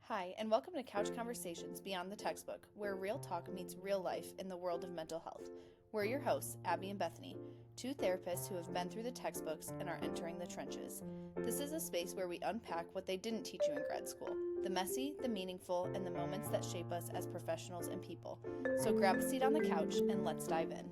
Hi, and welcome to Couch Conversations Beyond the Textbook, where real talk meets real life in the world of mental health. We're your hosts, Abby and Bethany, two therapists who have been through the textbooks and are entering the trenches. This is a space where we unpack what they didn't teach you in grad school, the messy, the meaningful, and the moments that shape us as professionals and people. So grab a seat on the couch and let's dive in.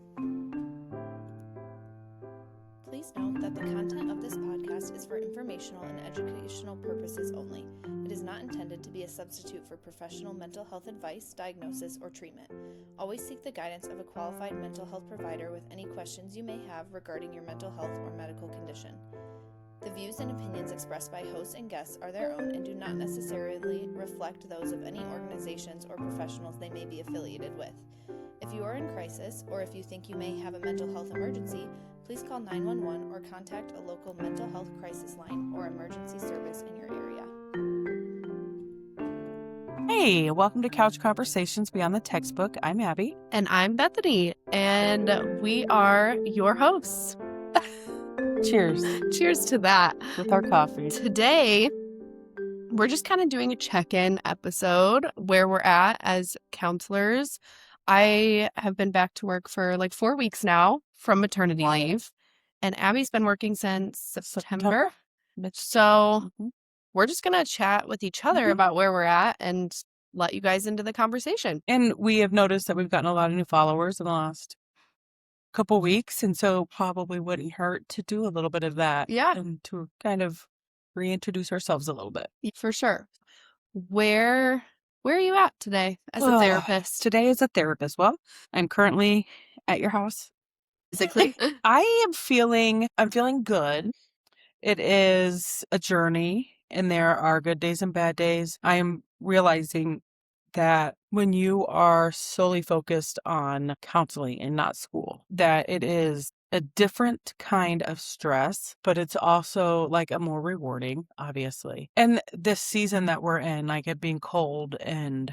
Please note that the content of this podcast is for informational and educational purposes only. It is not intended to be a substitute for professional mental health advice, diagnosis, or treatment. Always seek the guidance of a qualified mental health provider with any questions you may have regarding your mental health or medical condition. The views and opinions expressed by hosts and guests are their own and do not necessarily reflect those of any organizations or professionals they may be affiliated with. If you are in crisis, or if you think you may have a mental health emergency, please call 911 or contact a local mental health crisis line or emergency service in your area. Hey, welcome to Couch Conversations Beyond the Textbook. I'm Abby. And I'm Bethany, and we are your hosts. Cheers. Cheers to that. With our coffee. Today, we're just kind of doing a check-in episode where we're at as counselors. I have been back to work for like 4 weeks now from maternity leave, and Abby's been working since September. So we're just going to chat with each other about where we're at and let you guys into the conversation. And we have noticed that we've gotten a lot of new followers in the last couple weeks, and so probably wouldn't hurt to do a little bit of that. Yeah. And to kind of reintroduce ourselves a little bit. For sure. Where are you at today as a therapist? Today as a therapist. Well, I'm currently at your house. Physically? I'm feeling good. It is a journey, and there are good days and bad days. I am realizing that when you are solely focused on counseling and not school, that it is a different kind of stress, but it's also like a more rewarding, obviously. And this season that we're in, like it being cold and,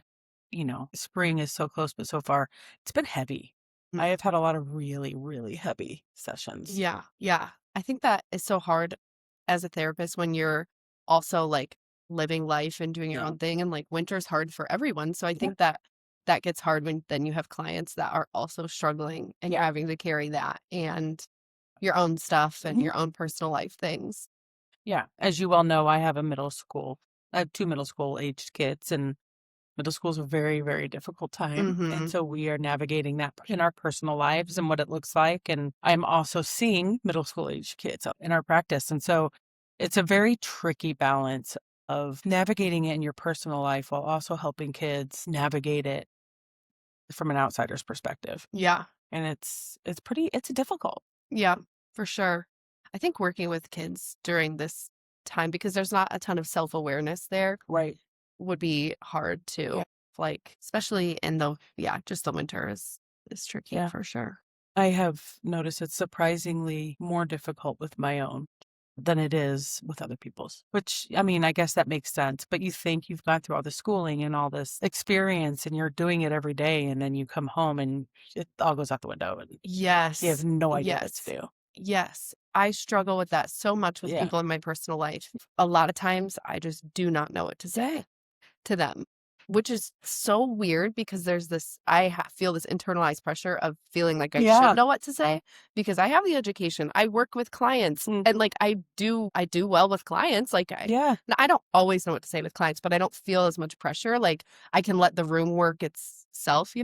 spring is so close, but so far it's been heavy. I have had a lot of really, really heavy sessions. Yeah. I think that is so hard as a therapist when you're also like living life and doing your own thing, and like winter's hard for everyone. So I think that gets hard when then you have clients that are also struggling and you're having to carry that and your own stuff and your own personal life things. Yeah. As you well know, I have two middle school aged kids, and middle school is a very, very difficult time. And so we are navigating that in our personal lives and what it looks like. And I'm also seeing middle school aged kids in our practice. And so it's a very tricky balance of navigating it in your personal life while also helping kids navigate it from an outsider's perspective. Yeah. And it's difficult. Yeah, for sure. I think working with kids during this time, because there's not a ton of self-awareness there, right, would be hard too. Yeah. Like, especially in just the winter is tricky for sure. I have noticed it's surprisingly more difficult with my own than it is with other people's, which, I mean, I guess that makes sense. But you think you've gone through all the schooling and all this experience and you're doing it every day, and then you come home and it all goes out the window. And yes. You have no idea what to do. Yes. I struggle with that so much with people in my personal life. A lot of times I just do not know what to say to them, which is so weird because there's this, feel this internalized pressure of feeling like I should know what to say because I have the education. I work with clients and like I do well with clients. Like I don't always know what to say with clients, but I don't feel as much pressure. Like I can let the room work itself,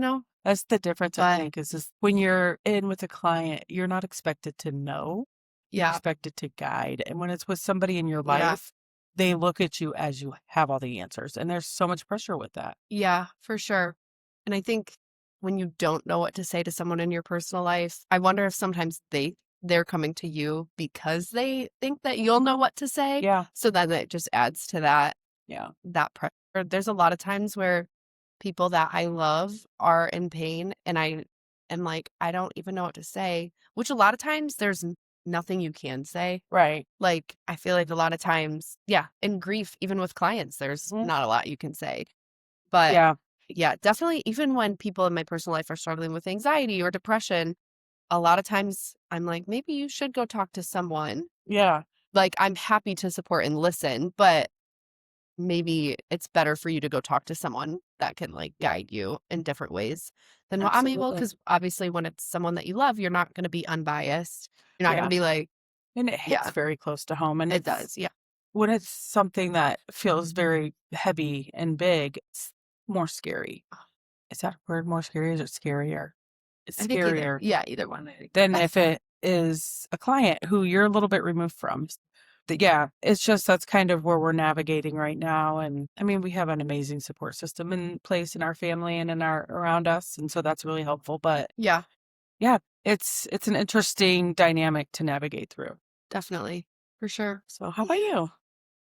That's the difference, I think, is just when you're in with a client, you're not expected to know. You're expected to guide. And when it's with somebody in your life, they look at you as you have all the answers. And there's so much pressure with that. Yeah, for sure. And I think when you don't know what to say to someone in your personal life, I wonder if sometimes they're coming to you because they think that you'll know what to say. Yeah. So then it just adds to that. Yeah. That pressure. There's a lot of times where people that I love are in pain and I am like, I don't even know what to say, which a lot of times there's nothing you can say. Right. Like, I feel like a lot of times, in grief, even with clients, there's not a lot you can say. But definitely, even when people in my personal life are struggling with anxiety or depression, a lot of times I'm like, maybe you should go talk to someone. Yeah. Like, I'm happy to support and listen, but maybe it's better for you to go talk to someone that can like guide you in different ways than what I'm able. Absolutely. Because obviously, when it's someone that you love, you're not going to be unbiased. You're not going Yeah. to be like, And it hits yeah, very close to home. And it does. Yeah. when it's something that feels very heavy and big, it's more scary. Is that word more scary? Is it scarier? It's I think either. scarier Yeah, either one. than if it is a client who you're a little bit removed from. Yeah, it's just that's kind of where we're navigating right now. And I mean, we have an amazing support system in place in our family and in our around us, and so that's really helpful. But Yeah, yeah, it's an interesting dynamic to navigate through. definitely. For sure. So how about you?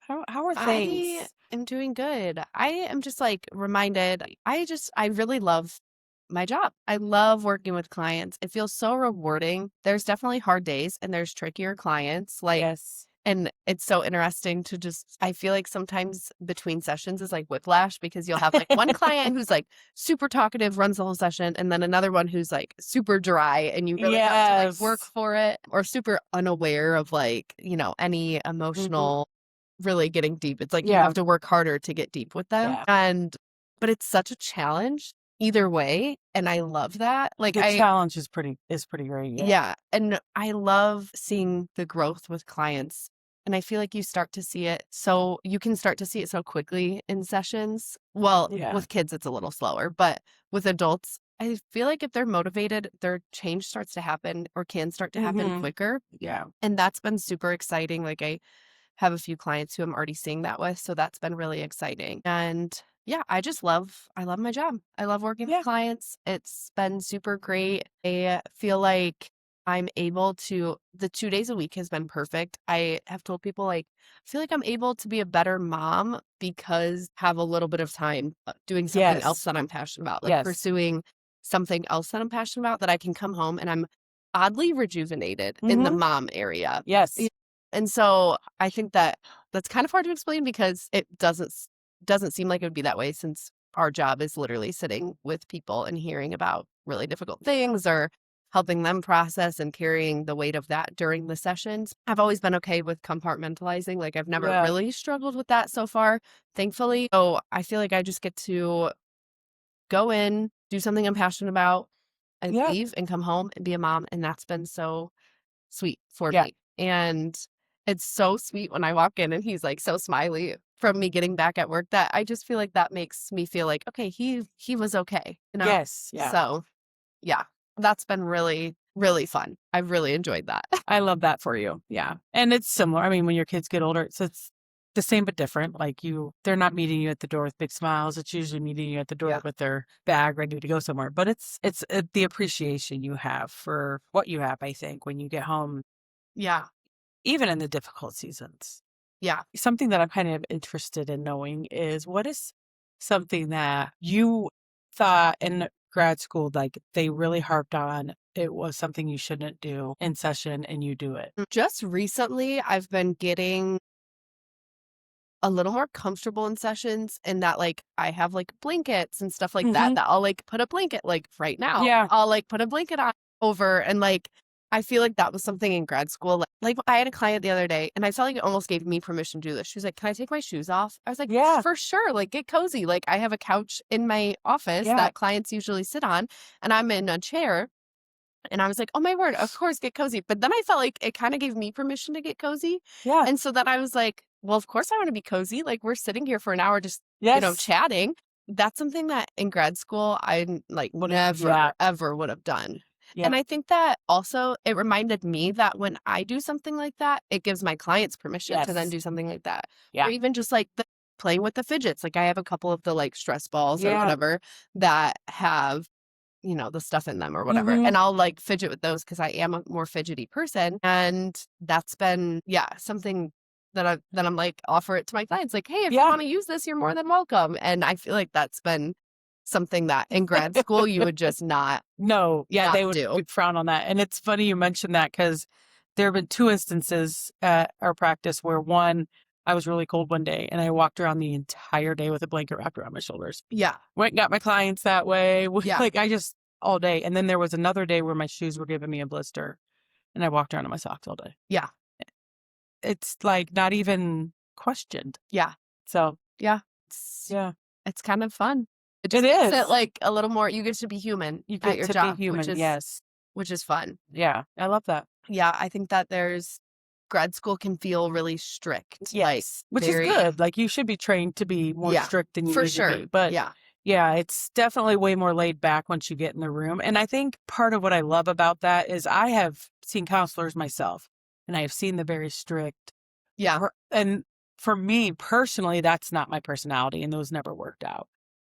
How are I things? am doing good. I am just like reminded, I really love my job. I love working with clients. It feels so rewarding. There's definitely hard days and there's trickier clients. Like, Yes. and it's so interesting to just, I feel like sometimes between sessions is like whiplash because you'll have like one client who's like super talkative, runs the whole session, and then another one who's like super dry and you really have to like work Yes. for it, or super unaware of like, any emotional really getting deep. It's like you Yeah. have to work harder to get deep with them. Yeah. But it's such a challenge either way. And I love that. Like The challenge is pretty great. Yeah. yeah. And I love seeing the growth with clients. And I feel like you start to see it. So you can start to see it so quickly in sessions. Well, Yeah. with kids, it's a little slower, but with adults, I feel like if they're motivated, their change starts to happen or can start to happen quicker. Yeah. And that's been super exciting. Like I have a few clients who I'm already seeing that with. So that's been really exciting. And yeah, I love my job. I love working with clients. It's been super great. I feel like I'm able to, the 2 days a week has been perfect. I have told people like, I feel like I'm able to be a better mom because I have a little bit of time doing something else that I'm passionate about, like pursuing something else that I'm passionate about, that I can come home and I'm oddly rejuvenated in the mom area. Yes. And so I think that that's kind of hard to explain because it doesn't seem like it would be that way, since our job is literally sitting with people and hearing about really difficult things or helping them process and carrying the weight of that during the sessions. I've always been okay with compartmentalizing. Like I've never really struggled with that so far, thankfully. So I feel like I just get to go in, do something I'm passionate about, and leave and come home and be a mom. And that's been so sweet for me. And it's so sweet when I walk in and he's like so smiley from me getting back at work, that I just feel like that makes me feel like, okay, he was okay. Yes. Yeah. So yeah, that's been really, really fun. I've really enjoyed that. I love that for you. Yeah. And it's similar. I mean, when your kids get older, it's the same but different. Like they're not meeting you at the door with big smiles. It's usually meeting you at the door with their bag ready to go somewhere. But it's the appreciation you have for what you have, I think, when you get home. Yeah. Even in the difficult seasons. Yeah. Something that I'm kind of interested in knowing is, what is something that you thought in grad school, like they really harped on, it was something you shouldn't do in session and you do it? Just recently, I've been getting a little more comfortable in sessions, and that like I have like blankets and stuff like that I'll like put a blanket, like right now. Yeah. I'll like put a blanket on over, and like I feel like that was something in grad school. Like I had a client the other day and I felt like it almost gave me permission to do this. She was like, "Can I take my shoes off?" I was like, Yeah. "For sure, like get cozy." Like I have a couch in my office that clients usually sit on, and I'm in a chair. And I was like, "Oh my word, of course, get cozy." But then I felt like it kind of gave me permission to get cozy. Yeah. And so then I was like, well, of course I want to be cozy. Like we're sitting here for an hour just, chatting. That's something that in grad school I like never, ever would have done. Yeah. And I think that also it reminded me that when I do something like that, it gives my clients permission to then do something like that. Yeah. Or even just like playing with the fidgets. Like I have a couple of the like stress balls or whatever that have the stuff in them or whatever. And I'll like fidget with those because I am a more fidgety person. And that's been, something that I'm like, offer it to my clients. Like, hey, if you want to use this, you're more than welcome. And I feel like that's been something that in grad school you would just not. No. Yeah. not They would do. frown on that. And it's funny you mentioned that, because there have been 2 instances at our practice where, one, I was really cold one day and I walked around the entire day with a blanket wrapped around my shoulders. Yeah. Went and got my clients that way. Yeah. Like I just all day. And then there was another day where my shoes were giving me a blister and I walked around in my socks all day. Yeah. It's like not even questioned. Yeah. So Yeah. Yeah. It's kind of fun. It It makes is. it like a little more, you get to be human You at get your to job, be human. Yes. which is fun. Yeah. I love that. Yeah. I think that grad school can feel really strict. Yes. Which very, is good. Like you should be trained to be more strict than you for need sure. to be. But yeah, it's definitely way more laid back once you get in the room. And I think part of what I love about that is I have seen counselors myself and I have seen the very strict. Yeah. And for me personally, that's not my personality and those never worked out.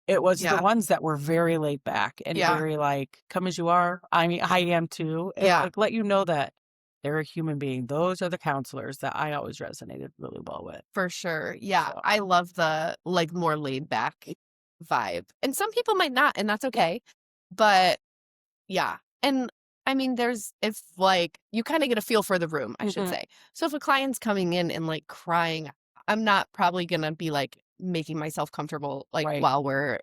It was the ones that were very laid back and very like, come as you are. I mean, I am too. And like, let you know that they're a human being. Those are the counselors that I always resonated really well with. For sure. Yeah. So. I love the like more laid back vibe. And some people might not, and that's okay. But yeah. And I mean, if like, you kind of get a feel for the room, I should say. So if a client's coming in and like crying, I'm not probably going to be like making myself comfortable, like while we're,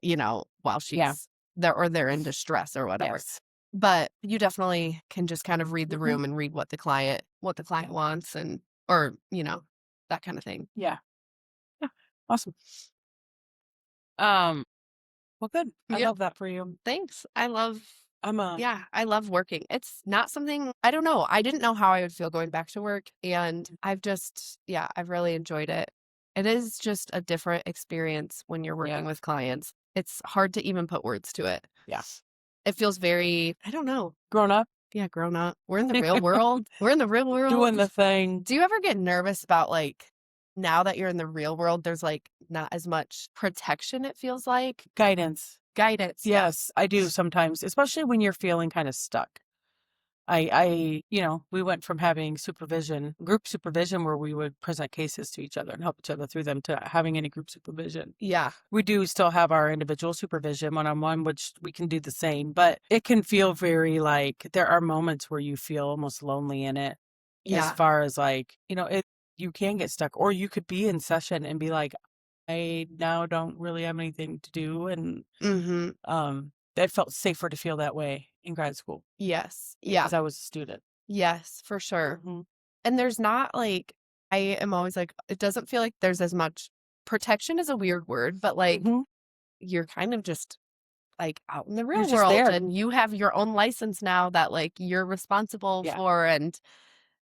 while she's there or they're in distress or whatever. Yes. But you definitely can just kind of read the room and read what the client wants or, that kind of thing. Yeah. Yeah. Awesome. Well, good. I love that for you. Thanks. I love working. It's not something, I don't know. I didn't know how I would feel going back to work. And I've really enjoyed it. It is just a different experience when you're working with clients. It's hard to even put words to it. Yeah. It feels very, I don't know. Grown up? Yeah, grown up. We're in the real world. We're in the real world. Doing the thing. Do you ever get nervous about like, now that you're in the real world, there's like not as much protection, it feels like? Guidance. Yes, I do sometimes, especially when you're feeling kind of stuck. We went from having group supervision where we would present cases to each other and help each other through them to having any group supervision. Yeah. We do still have our individual supervision one-on-one, which we can do the same, but it can feel very like there are moments where you feel almost lonely in it. As far as like, you can get stuck or you could be in session and be like, I now don't really have anything to do. And it felt safer to feel that way in grad school. Yes. Yeah. Because I was a student. Yes, for sure. And there's not like, I am always like, it doesn't feel like there's as much protection is a weird word, but like you're kind of just like out in the real world and you have your own license now that like you're responsible for. And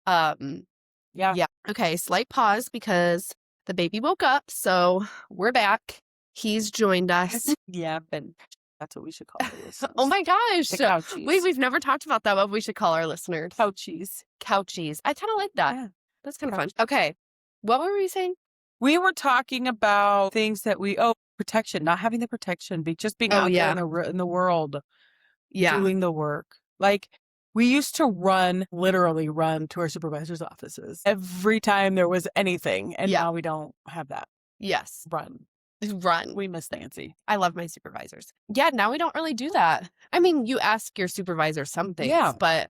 yeah. Okay. Slight pause because the baby woke up. So we're back. He's joined us. And that's what we should call our listeners. Oh my gosh. The couchies. We've never talked about that. What we should call our listeners? Couchies. I kind of like that. Yeah. That's kind of fun. Okay. What were we saying? We were talking about things that protection, not having the protection, just being out there in the world, doing the work. Like we used to literally run to our supervisor's offices every time there was anything. And now we don't have that. Yes. Run. We miss Nancy. I love my supervisors. Yeah, now we don't really do that. I mean, you ask your supervisor some things, but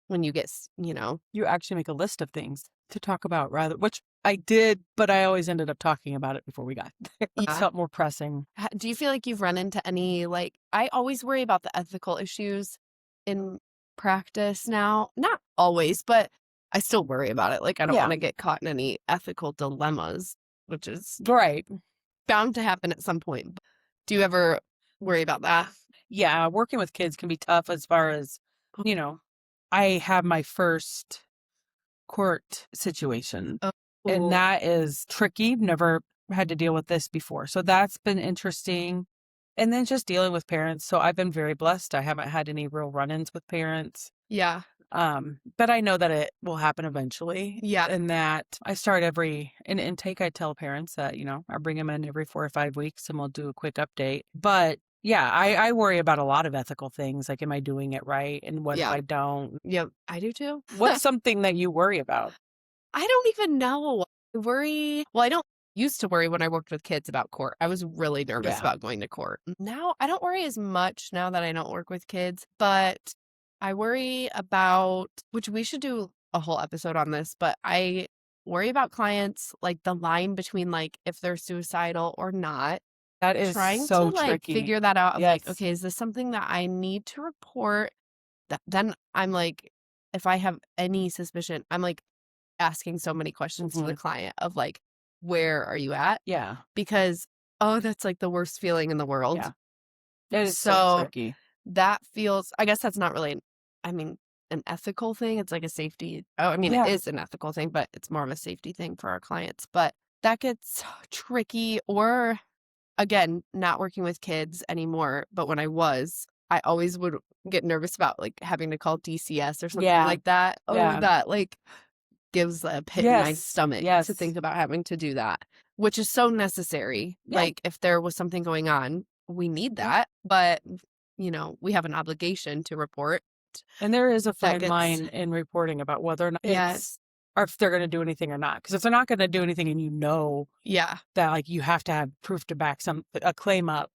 when you get, you actually make a list of things to talk about which I did, but I always ended up talking about it before we got there. It felt more pressing. Do you feel like you've run into any, like, I always worry about the ethical issues in practice now. Not always, but I still worry about it. Like, I don't want to get caught in any ethical dilemmas, which is bound to happen at some point. Do you ever worry about that? Yeah, working with kids can be tough as far as, I have my first court situation and that is tricky. Never had to deal with this before. So that's been interesting. And then just dealing with parents. So I've been very blessed. I haven't had any real run-ins with parents. Yeah. But I know that it will happen eventually. Yeah. And that I start in intake, I tell parents that, I bring them in every 4 or 5 weeks and we'll do a quick update. But yeah, I worry about a lot of ethical things. Like, am I doing it right? And what if I don't? Yep, I do too. What's something that you worry about? I don't even know. I don't used to worry when I worked with kids about court. I was really nervous about going to court. Now, I don't worry as much now that I don't work with kids, but I worry about, which we should do a whole episode on this, but I worry about clients, like the line between like if they're suicidal or not. That is trying so to like tricky. figure that out. I'm like, okay, is this something that I need to report? Then I'm like, if I have any suspicion, I'm like asking so many questions to the client of like, where are you at? Yeah. Because, that's like the worst feeling in the world. Yeah. It is so tricky. That feels, I guess that's not really, an ethical thing. It's like a safety. It is an ethical thing, but it's more of a safety thing for our clients. But that gets tricky. Or again, not working with kids anymore. But when I always would get nervous about like having to call DCS or something like that. That like gives a pit in my stomach to think about having to do that, which is so necessary. Yeah. Like if there was something going on, we need that, but we have an obligation to report. And there is a fine line in reporting about whether or not or if they're going to do anything or not. Because if they're not going to do anything and that like you have to have proof to back a claim up,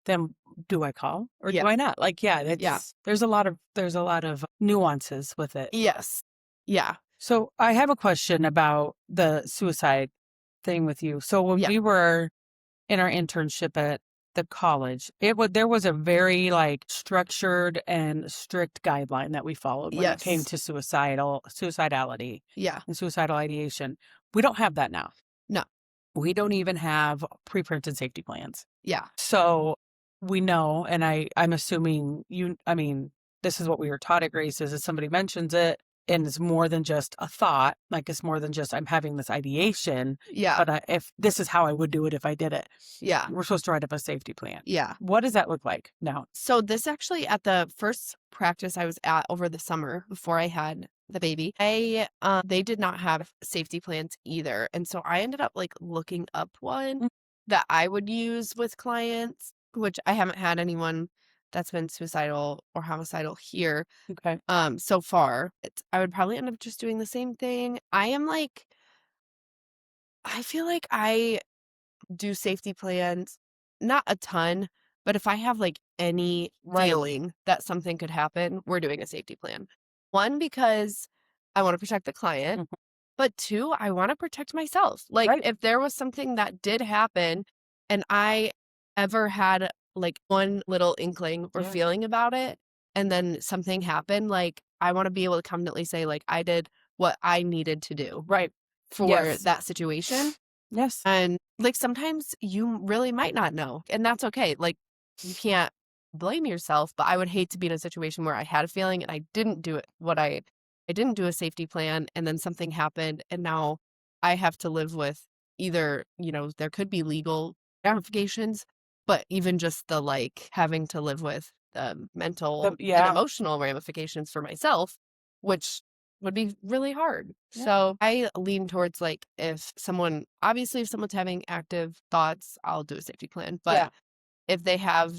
then do I call or do I not? Like, there's a lot of nuances with it. Yes. Yeah. So I have a question about the suicide thing with you. So when we were in our internship at the college, there was a very like structured and strict guideline that we followed when it came to suicidality and suicidal ideation. We don't have that now. No. We don't even have pre-printed safety plans. Yeah. So we know, and I'm assuming this is what we were taught at Grace is if somebody mentions it, and it's more than just a thought, like it's more than just I'm having this ideation. Yeah. But if this is how I would do it if I did it. Yeah. We're supposed to write up a safety plan. Yeah. What does that look like now? So this actually at the first practice I was at over the summer before I had the baby, they did not have safety plans either. And so I ended up like looking up one that I would use with clients, which I haven't had anyone that's been suicidal or homicidal here. Okay. So far, I would probably end up just doing the same thing. I feel like I do safety plans, not a ton, but if I have like any feeling that something could happen, we're doing a safety plan. One, because I want to protect the client, but two, I want to protect myself. Like if there was something that did happen and I ever had like one little inkling or feeling about it, and then something happened, like I want to be able to confidently say like I did what I needed to do for that situation. Yes. And like sometimes you really might not know, and that's okay. Like you can't blame yourself, but I would hate to be in a situation where I had a feeling and I didn't do it. I didn't do a safety plan, and then something happened, and now I have to live with either, there could be legal ramifications, but even just the like having to live with the mental and emotional ramifications for myself, which would be really hard. Yeah. So I lean towards like if someone's having active thoughts, I'll do a safety plan. But if they have,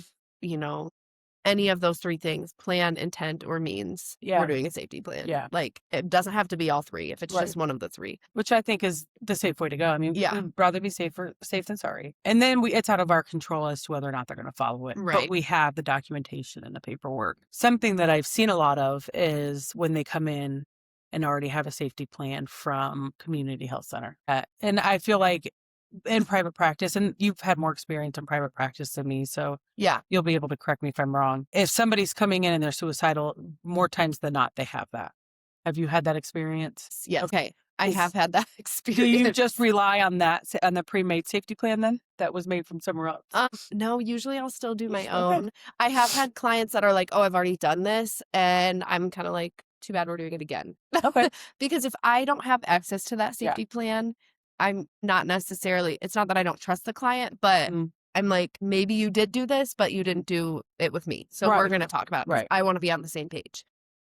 any of those three things, plan, intent, or means, we're doing a safety plan. Yeah. Like it doesn't have to be all three if it's just one of the three. Which I think is the safe way to go. I mean, we'd rather be safe than sorry. And then it's out of our control as to whether or not they're going to follow it. Right. But we have the documentation and the paperwork. Something that I've seen a lot of is when they come in and already have a safety plan from community health center. And I feel like in private practice, and you've had more experience in private practice than me, so you'll be able to correct me if I'm wrong. If somebody's coming in and they're suicidal, more times than not, they have that. Have you had that experience? Yes. Okay. I have had that experience. Do you just rely on the pre-made safety plan then that was made from somewhere else? No, usually I'll still do my own. I have had clients that are like, oh, I've already done this. And I'm kind of like, too bad we're doing it again. Okay. Because if I don't have access to that safety plan, I'm not necessarily, it's not that I don't trust the client, but I'm like, maybe you did do this, but you didn't do it with me. So we're going to talk about it. Right. I want to be on the same page.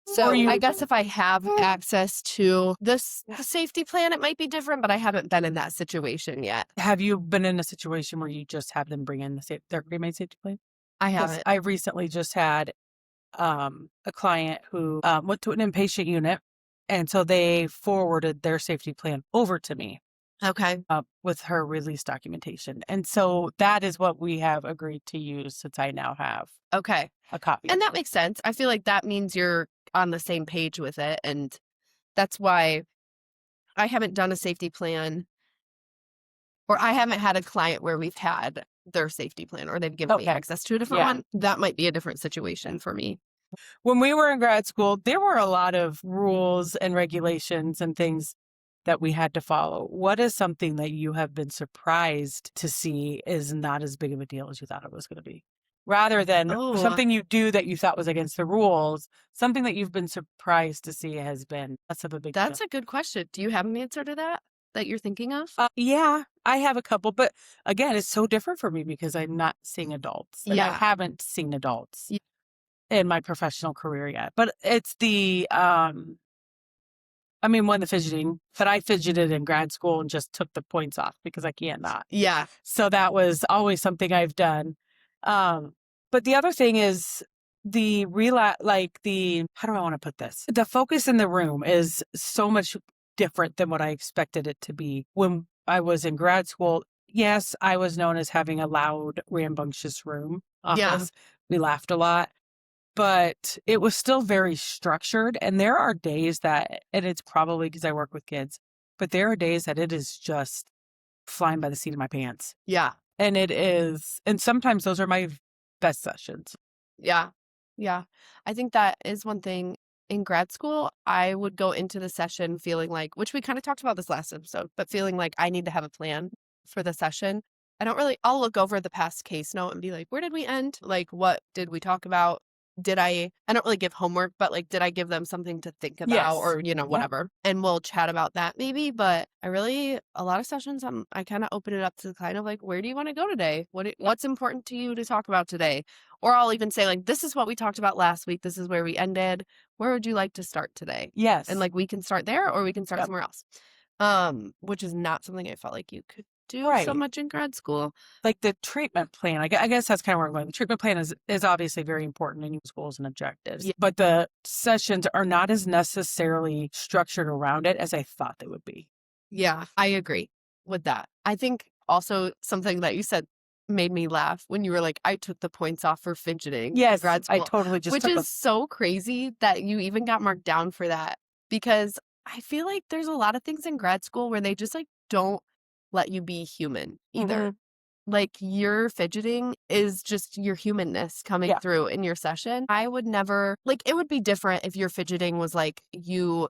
So I guess if I have access to the safety plan, it might be different, but I haven't been in that situation yet. Have you been in a situation where you just have them bring in their pre-made safety plan? I haven't. I recently just had a client who went to an inpatient unit, and so they forwarded their safety plan over to me. Okay. With her release documentation. And so that is what we have agreed to use since I now have a copy. And that makes sense. I feel like that means you're on the same page with it. And that's why I haven't done a safety plan, or I haven't had a client where we've had their safety plan or they've given me access to a different one. That might be a different situation for me. When we were in grad school, there were a lot of rules and regulations and things that we had to follow. What is something that you have been surprised to see is not as big of a deal as you thought it was going to be? Rather than something you do that you thought was against the rules, something that you've been surprised to see has been less of a big deal. That's a good question. Do you have an answer to that you're thinking of? Yeah, I have a couple, but again, it's so different for me because I'm not seeing adults. And I haven't seen adults in my professional career yet. But it's the the fidgeting, but I fidgeted in grad school and just took the points off because I can't not. Yeah. So that was always something I've done. But the other thing is how do I want to put this? The focus in the room is so much different than what I expected it to be. When I was in grad school, yes, I was known as having a loud, rambunctious room office. Yeah. We laughed a lot. But it was still very structured. And there are days that, and it's probably because I work with kids, but there are days that it is just flying by the seat of my pants. Yeah. And it is. And sometimes those are my best sessions. Yeah. Yeah. I think that is one thing. In grad school, I would go into the session feeling like, which we kind of talked about this last episode, but feeling like I need to have a plan for the session. I'll look over the past case note and be like, where did we end? Like, what did we talk about? I don't really give homework, but like, did I give them something to think about or, whatever. And we'll chat about that maybe. But a lot of sessions, I kind of open it up to kind of like, where do you want to go today? What's important to you to talk about today? Or I'll even say like, this is what we talked about last week. This is where we ended. Where would you like to start today? Yes. And like, we can start there or we can start somewhere else. Which is not something I felt like you could do so much in grad school. Like the treatment plan, I guess that's kind of where I'm going. The treatment plan is obviously very important in schools and objectives, but the sessions are not as necessarily structured around it as I thought they would be. Yeah, I agree with that. I think also something that you said made me laugh when you were like, I took the points off for fidgeting. Yes, in grad school, I totally just which is so crazy that you even got marked down for that, because I feel like there's a lot of things in grad school where they just like don't let you be human either. Mm-hmm. Like your fidgeting is just your humanness coming through in your session. I would never, like, it would be different if your fidgeting was like you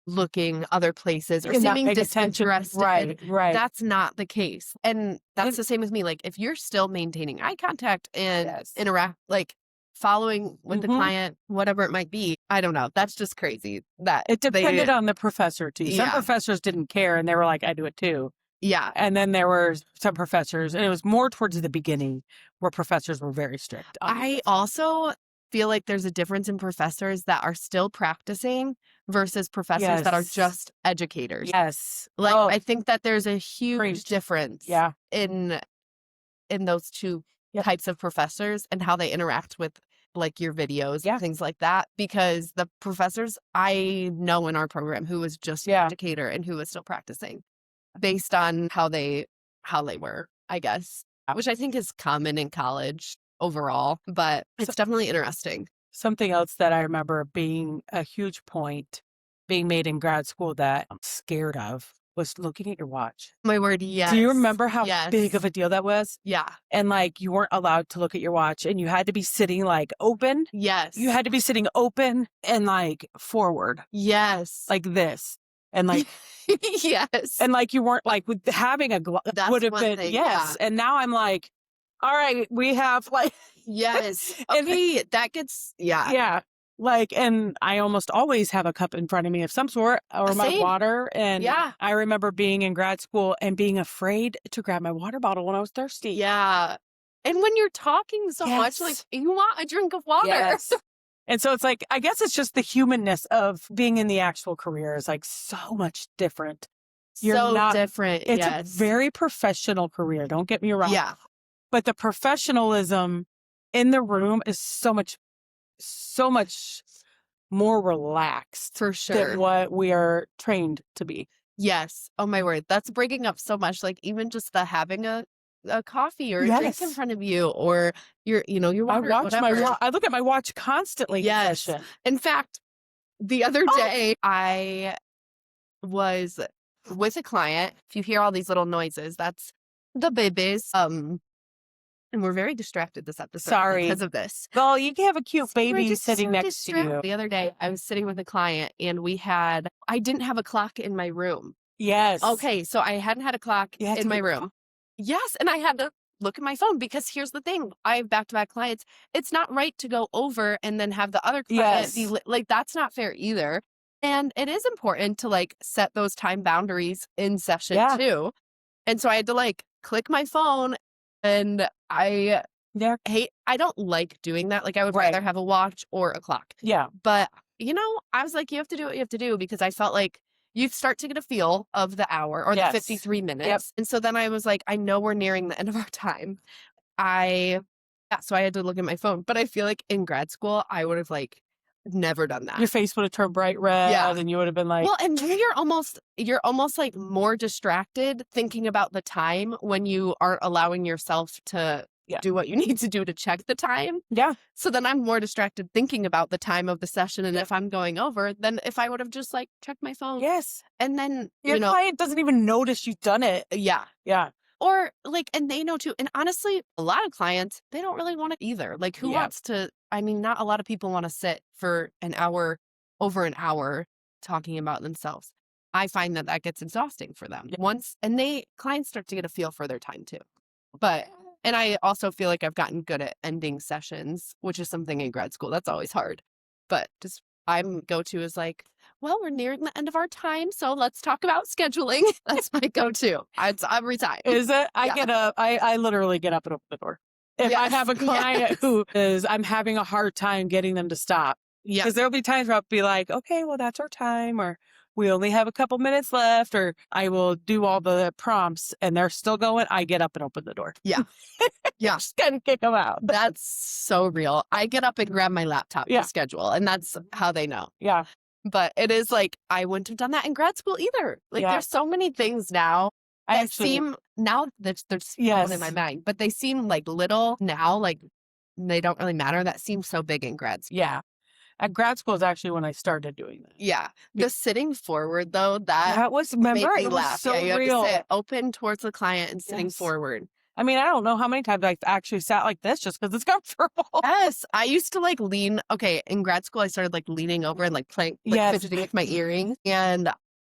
looking other places or seeming disinterested. Right. That's not the case. And that's the same with me. Like if you're still maintaining eye contact and interact, like following with the client, whatever it might be. I don't know. That's just crazy. That it depended on the professor too. Some professors didn't care and they were like, I do it too. Yeah. And then there were some professors, and it was more towards the beginning where professors were very strict. I also feel like there's a difference in professors that are still practicing versus professors that are just educators. Yes. Like I think that there's a huge difference in those two types of professors and how they interact with like your videos and things like that, because the professors I know in our program who was just an educator and who was still practicing based on how they were, I guess, which I think is common in college overall, but it's definitely interesting. Something else that I remember being a huge point being made in grad school that I'm scared of was looking at your watch. My word, yes. Do you remember how big of a deal that was? Yeah. And like you weren't allowed to look at your watch and you had to be sitting like open. Yes. You had to be sitting open and like forward. Yes. Like this. And like, yes. And like you weren't like with having a would have been, thing, yes. Yeah. And now I'm like, all right, we have like, yes. Okay, that gets, Yeah. Like, and I almost always have a cup in front of me of some sort or my water. And I remember being in grad school and being afraid to grab my water bottle when I was thirsty. Yeah. And when you're talking so much, like you want a drink of water. Yes. And so it's like, I guess it's just the humanness of being in the actual career is like so much different. You're different. It's a very professional career. Don't get me wrong. Yeah. But the professionalism in the room is so much more relaxed. For sure. Than what we are trained to be. Yes. Oh my word. That's breaking up so much. Like even just the having a coffee or a drink in front of you or your water. I look at my watch constantly. Yes. In fact, the other day I was with a client. If you hear all these little noises, that's the babies. And we're very distracted this episode because of this. Well, you can have a cute baby sitting next to you. The other day I was sitting with a client and I didn't have a clock in my room. Yes. Okay, so I hadn't had a clock You had in to my get room. Yes, and I had to look at my phone because here's the thing. I have back-to-back clients. It's not right to go over and then have the other client be Yes. like, that's not fair either. And it is important to like set those time boundaries in session Yeah. too. And so I had to like click my phone, and I Yeah. don't like doing that. Like I would Right. rather have a watch or a clock. Yeah. But, you know, I was like, you have to do what you have to do, because I felt like you start to get a feel of the hour or Yes. the 53 minutes. Yep. And so then I was like, I know we're nearing the end of our time. So I had to look at my phone. But I feel like in grad school, I would have like never done that. Your face would have turned bright red, Yeah. and you would have been like, Well, and then you're almost like more distracted thinking about the time when you aren't allowing yourself to Yeah. do what you need to do to check the time. yeah, So then I'm more distracted thinking about the time of the session and if I'm going over than if I would have just like checked my phone. yes. And then, Your client doesn't even notice you've done it. yeah. Yeah. Or like, and they know too. And honestly, a lot of clients, they don't really want it either. Like who Yeah. wants to, I mean, not a lot of people want to sit for over an hour talking about themselves. I find that gets exhausting for them clients start to get a feel for their time too. And I also feel like I've gotten good at ending sessions, which is something in grad school that's always hard. But just I'm go-to is like, well, we're nearing the end of our time, so let's talk about scheduling. That's my go-to. It's every time. Is it? I Yeah. get up. I literally get up and open the door. If I Yes, have a client yes. I'm having a hard time getting them to stop. Yeah. Because there'll be times where I'll be like, okay, well, that's our time, or we only have a couple minutes left, or I will do all the prompts and they're still going. I get up and open the door. Yeah. Yeah. Just kind of kick them out. That's so real. I get up and grab my laptop Yeah. to schedule, and that's how they know. Yeah. But it is like, I wouldn't have done that in grad school either. Like Yeah. there's so many things now that seem, now that there's Yes. in my mind, but they seem like little now, like they don't really matter. That seems so big in grad school. Yeah. At grad school is actually when I started doing that. Yeah. The sitting forward though, That was, remember, made me it was laugh. so Yeah, you real. have to sit open towards the client and sitting Yes. forward. I mean, I don't know how many times I've actually sat like this just because it's comfortable. Yes. I used to like lean. Okay. In grad school, I started like leaning over and like playing, like Yes. fidgeting with my earrings. And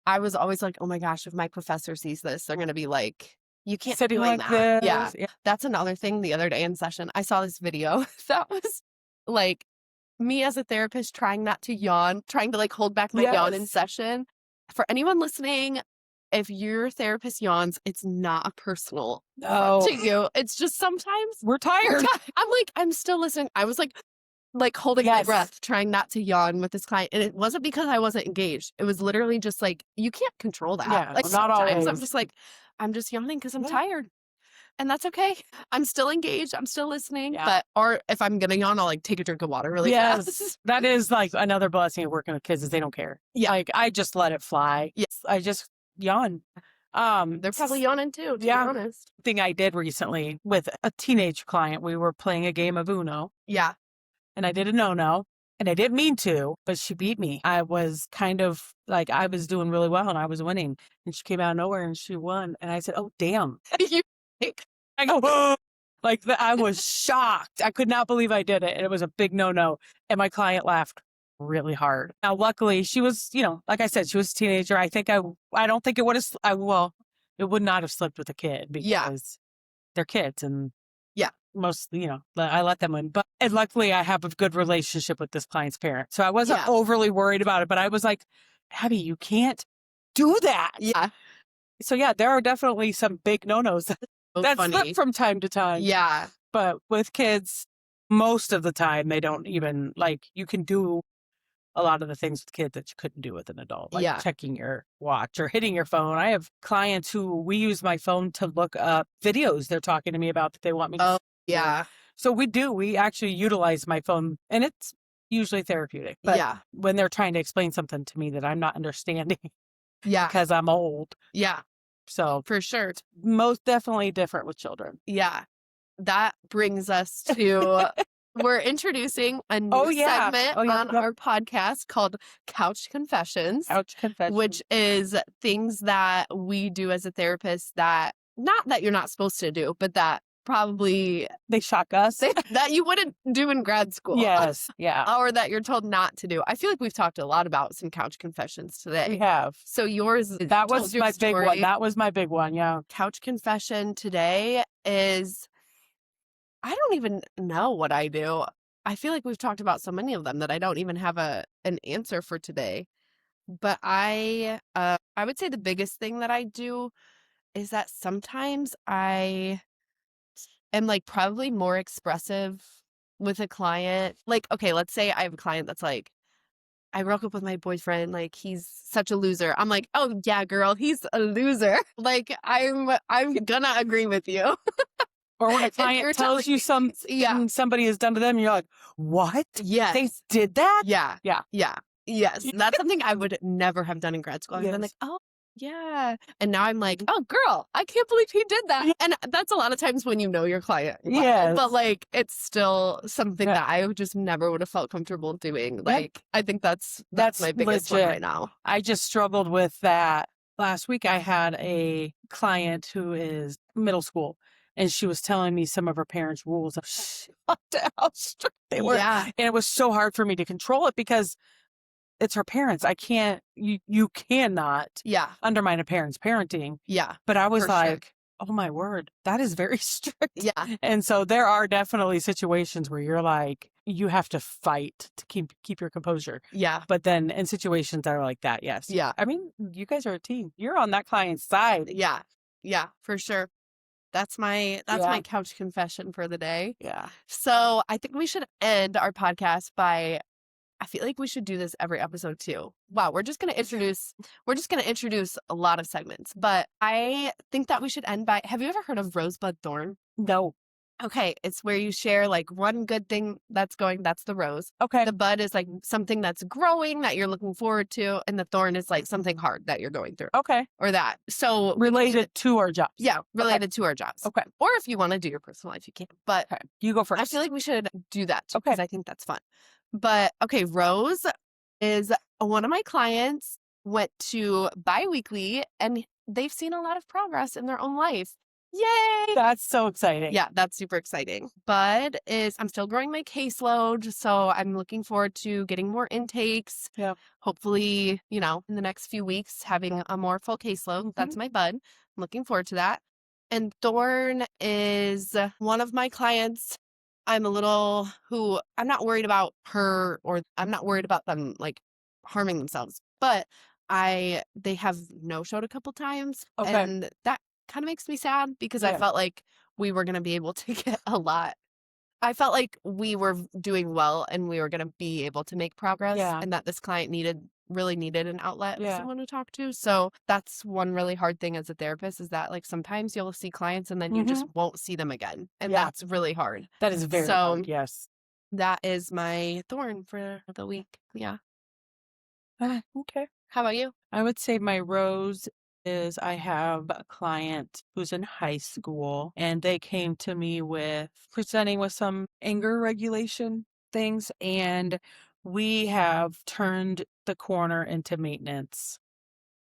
I was always like, oh my gosh, if my professor sees this, they're going to be like, you can't Sitting be doing like that. this. Yeah. That's another thing. The other day in session, I saw this video that was like me as a therapist trying not to yawn, trying to like hold back my yawn in Yes. session. For anyone listening, if your therapist yawns, it's not a personal No. to you. It's just sometimes We're tired. I'm like, I'm still listening. I was like holding my Yes. breath, trying not to yawn with this client. And it wasn't because I wasn't engaged. It was literally just like, you can't control that. Yeah, Like not sometimes I'm always. just like, I'm just yawning because I'm Yeah. tired. And that's okay. I'm still engaged. I'm still listening. Yeah. Or if I'm gonna yawn, I'll like take a drink of water really Yes. fast. That is like another blessing of working with kids is they don't care. Yeah. Like I just let it fly. Yes. I just yawn. They're probably yawning too, to be honest. Thing I did recently with a teenage client, we were playing a game of Uno. Yeah. And I did a no-no. And I didn't mean to, but she beat me. I was kind of like, I was doing really well and I was winning. And she came out of nowhere and she won. And I said, oh, damn. I go, like I was shocked. I could not believe I did it. And it was a big no-no. And my client laughed really hard. Now, luckily she was, like I said, she was a teenager. I don't think it would have, it would not have slipped with a kid because they're kids and most, I let them in. And luckily I have a good relationship with this client's parent. So I wasn't overly worried about it, but I was like, Abby, you can't do that. Yeah. So there are definitely some big no-nos that slip from time to time. Yeah. But with kids, most of the time they don't even you can do a lot of the things with kids that you couldn't do with an adult, like checking your watch or hitting your phone. I have clients who we use my phone to look up videos they're talking to me about that they want me to see. Yeah. So we actually utilize my phone and it's usually therapeutic. But when they're trying to explain something to me that I'm not understanding because I'm old. Yeah. So for sure. It's most definitely different with children. Yeah. That brings us to we're introducing a new segment on our podcast called Couch Confessions. Couch Confessions. Which is things that we do as a therapist that not that you're not supposed to do, but that probably They shock us. that you wouldn't do in grad school. Yes. Yeah. Or that you're told not to do. I feel like we've talked a lot about some couch confessions today. We have. So yours, That was my big one. That was my big one. Yeah. Couch confession today is, I don't even know what I do. I feel like we've talked about so many of them that I don't even have an answer for today. But I would say the biggest thing that I do is that sometimes I am like probably more expressive with a client. Like, okay, let's say I have a client that's like, I broke up with my boyfriend, like he's such a loser. I'm like, oh yeah, girl, he's a loser. Like I'm gonna agree with you. Or when a client tells you somebody has done to them, you're like, what? Yes. They did that? Yeah. Yeah. Yeah. Yes. That's something I would never have done in grad school. I've been like, oh yeah. And now I'm like, oh girl, I can't believe he did that. And that's a lot of times when you know your client. Yes. But like it's still something that I just never would have felt comfortable doing. Like I think that's my biggest one right now. I just struggled with that. Last week I had a client who is middle school. And she was telling me some of her parents' rules. How strict they were. Yeah. And it was so hard for me to control it because it's her parents. I can't, you cannot undermine a parent's parenting. Yeah. But I was like, oh my word, that is very strict. Yeah. And so there are definitely situations where you're like, you have to fight to keep your composure. Yeah. But then in situations that are like that, yes. Yeah. I mean, you guys are a team. You're on that client's side. Yeah. Yeah, for sure. That's my couch confession for the day. Yeah. So I think we should end our podcast by, I feel like we should do this every episode too. Wow, we're just gonna introduce a lot of segments, but I think that we should end by, have you ever heard of Rosebud Thorn? No. Okay, it's where you share like one good thing that's the rose. Okay. The bud is like something that's growing that you're looking forward to, and the thorn is like something hard that you're going through. Okay. Or that. So related to our jobs. Yeah, related to our jobs. Okay. Or if you want to do your personal life, you can. But you go first. I feel like we should do that because I think that's fun. But okay, Rose is one of my clients, went to biweekly, and they've seen a lot of progress in their own life. Yay! That's so exciting. Yeah, that's super exciting. Bud I'm still growing my caseload, so I'm looking forward to getting more intakes. Yeah. Hopefully, in the next few weeks, having a more full caseload. Mm-hmm. That's my Bud. I'm looking forward to that. And Thorn is one of my clients. I'm not worried about her, or I'm not worried about them like harming themselves, but they have no-showed a couple times. Okay. And that kind of makes me sad because I felt like we were going to be able to get a lot. I felt like we were doing well and we were going to be able to make progress, and that this client really needed an outlet for someone to talk to. So that's one really hard thing as a therapist, is that like sometimes you'll see clients and then you just won't see them again. And that's really hard. That is very hard. Yes. That is my thorn for the week. Yeah. Okay. How about you? I would say my rose is I have a client who's in high school, and they came to me presenting with some anger regulation things, and we have turned the corner into maintenance.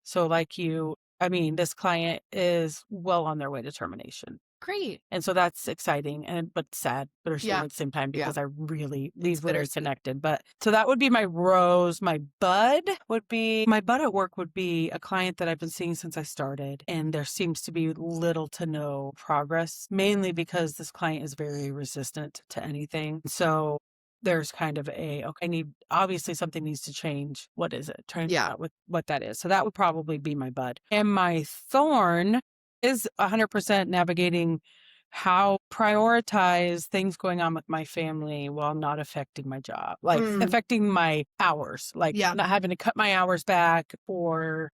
So this client is well on their way to termination. Great. And so that's exciting but sad, bittersweet at the same time, because these really connected. But so that would be my rose. My bud at work would be a client that I've been seeing since I started. And there seems to be little to no progress, mainly because this client is very resistant to anything. So there's kind of obviously something needs to change. What is it? Trying to figure out what that is. So that would probably be my bud. And my thorn is 100% navigating how prioritize things going on with my family while not affecting my job, like affecting my hours, like not having to cut my hours back or,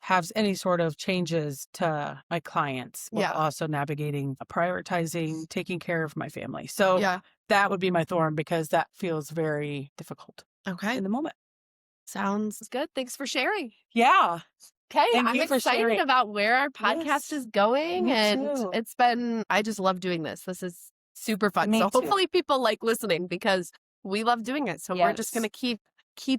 have any sort of changes to my clients while also navigating, prioritizing, taking care of my family. So that would be my thorn, because that feels very difficult in the moment. Sounds good. Thanks for sharing. Yeah. Okay, I'm excited about where our podcast is going, and I just love doing this. This is super fun. So hopefully people like listening, because we love doing it. So we're just going to keep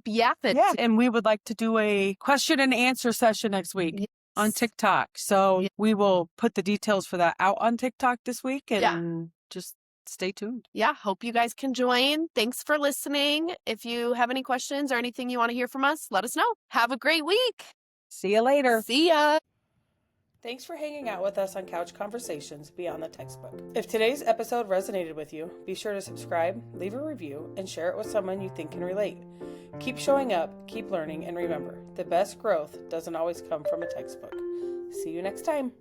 yapping. Yeah, and we would like to do a question and answer session next week. on TikTok. So Yeah. we will put the details for that out on TikTok this week, and just stay tuned. Yeah, hope you guys can join. Thanks for listening. If you have any questions or anything you want to hear from us, let us know. Have a great week. See you later. See ya. Thanks for hanging out with us on Couch Conversations Beyond the Textbook. If today's episode resonated with you, be sure to subscribe, leave a review, and share it with someone you think can relate. Keep showing up, keep learning, and remember, the best growth doesn't always come from a textbook. See you next time.